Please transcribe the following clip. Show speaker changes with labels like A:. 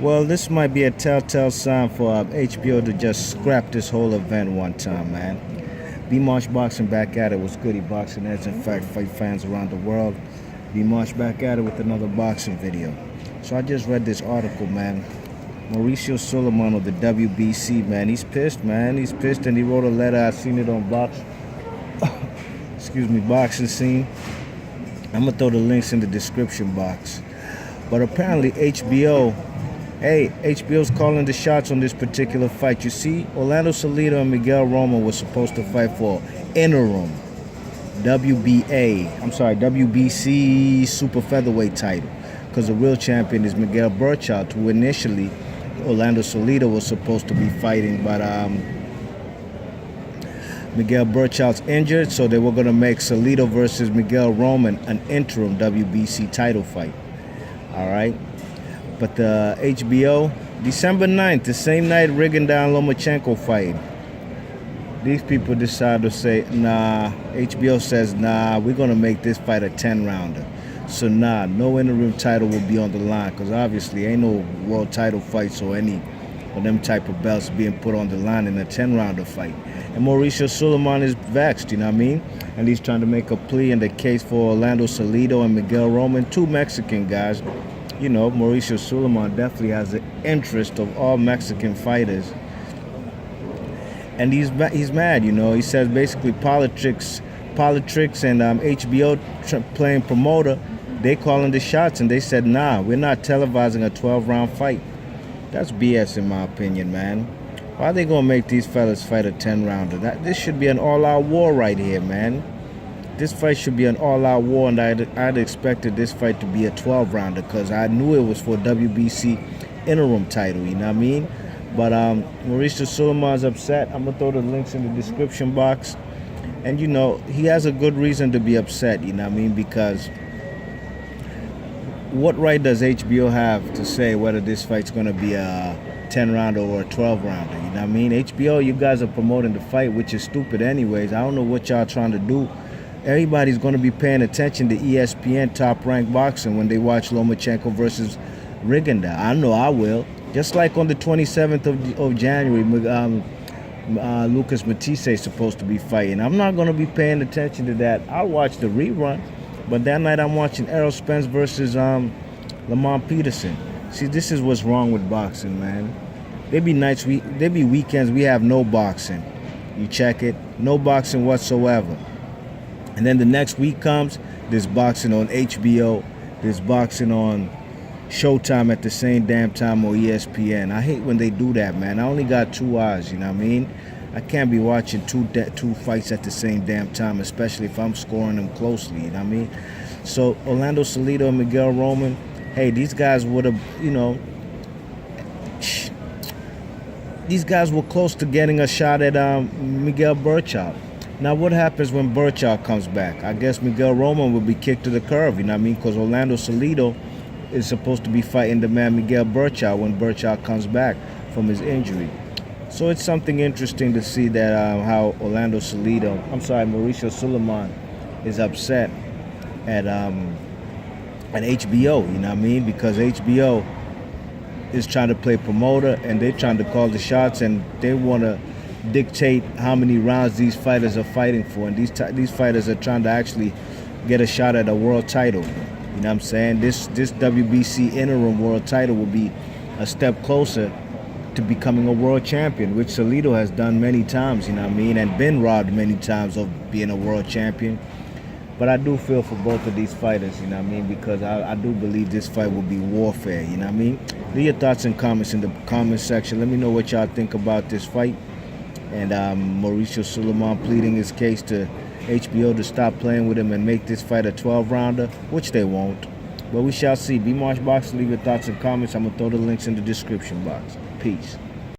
A: Well, this might be a telltale sign for HBO to just scrap this whole event one time, man. B March Boxing back at it with Goody Boxing Heads and Fact Fight fans around the world. B March back at it with another boxing video. So I just read this article, man. Mauricio Suleiman of the WBC, man. He's pissed, man. He's pissed, and he wrote a letter. I seen it on Boxing Scene. I'm gonna throw the links in the description box. But apparently HBO's calling the shots on this particular fight. You see, Orlando Salido and Miguel Roma were supposed to fight for interim WBC super featherweight title, because the real champion is Miguel Burchout, who initially Orlando Salido was supposed to be fighting, but Miguel Burchout's injured, so they were going to make Salido versus Miguel Roman an interim WBC title fight. All right. But the HBO, December 9th, the same night Rigondeaux and Lomachenko fight, these people decide to say, nah, HBO says, nah, we're going to make this fight a 10-rounder. So, nah, no interim title will be on the line, because obviously ain't no world title fights or any of them type of belts being put on the line in a 10-rounder fight. And Mauricio Suleiman is vexed, you know what I mean? And he's trying to make a plea in the case for Orlando Salido and Miguel Roman, two Mexican guys. You know, Mauricio Suleiman definitely has the interest of all Mexican fighters. And he's mad, you know. He says basically politics and HBO playing promoter, they calling the shots, and they said, nah, we're not televising a 12-round fight. That's BS in my opinion, man. Why are they going to make these fellas fight a 10-rounder? This should be an all-out war right here, man. This fight should be an all-out war, and I'd expected this fight to be a 12-rounder, because I knew it was for WBC interim title, you know what I mean? But Mauricio Suleiman's upset. I'm going to throw the links in the description box. And, you know, he has a good reason to be upset, you know what I mean? Because what right does HBO have to say whether this fight's going to be a 10-rounder or a 12-rounder, you know what I mean? HBO, you guys are promoting the fight, which is stupid anyways. I don't know what y'all trying to do. Everybody's going to be paying attention to ESPN top-ranked boxing when they watch Lomachenko versus Rigondeaux. I know I will. Just like on the 27th of January, Lucas Matisse is supposed to be fighting. I'm not going to be paying attention to that. I'll watch the rerun. But that night I'm watching Errol Spence versus Lamont Peterson. See, this is what's wrong with boxing, man. There be weekends we have no boxing. You check it, no boxing whatsoever. And then the next week comes, there's boxing on HBO, there's boxing on Showtime at the same damn time or ESPN. I hate when they do that, man. I only got 2 eyes, you know what I mean? I can't be watching two fights at the same damn time, especially if I'm scoring them closely, you know what I mean? So Orlando Salido and Miguel Roman, hey, these guys would have, you know, these guys were close to getting a shot at Miguel Burchout. Now, what happens when Burchout comes back? I guess Miguel Roman will be kicked to the curb, you know what I mean? Because Orlando Salido is supposed to be fighting the man Miguel Burchout when Burchout comes back from his injury. So it's something interesting to see that how Mauricio Suleiman is upset at HBO, you know what I mean? Because HBO is trying to play promoter, and they're trying to call the shots, and they want to dictate how many rounds these fighters are fighting for, and these fighters are trying to actually get a shot at a world title. You know what I'm saying? This WBC interim world title will be a step closer to becoming a world champion, which Salido has done many times, you know what I mean, and been robbed many times of being a world champion. But I do feel for both of these fighters, you know what I mean, because I do believe this fight will be warfare, you know what I mean? Leave your thoughts and comments in the comment section. Let me know what y'all think about this fight. And Mauricio Suleiman pleading his case to HBO to stop playing with him and make this fight a 12-rounder, which they won't. But we shall see. B March Box, leave your thoughts and comments. I'm going to throw the links in the description box. Peace.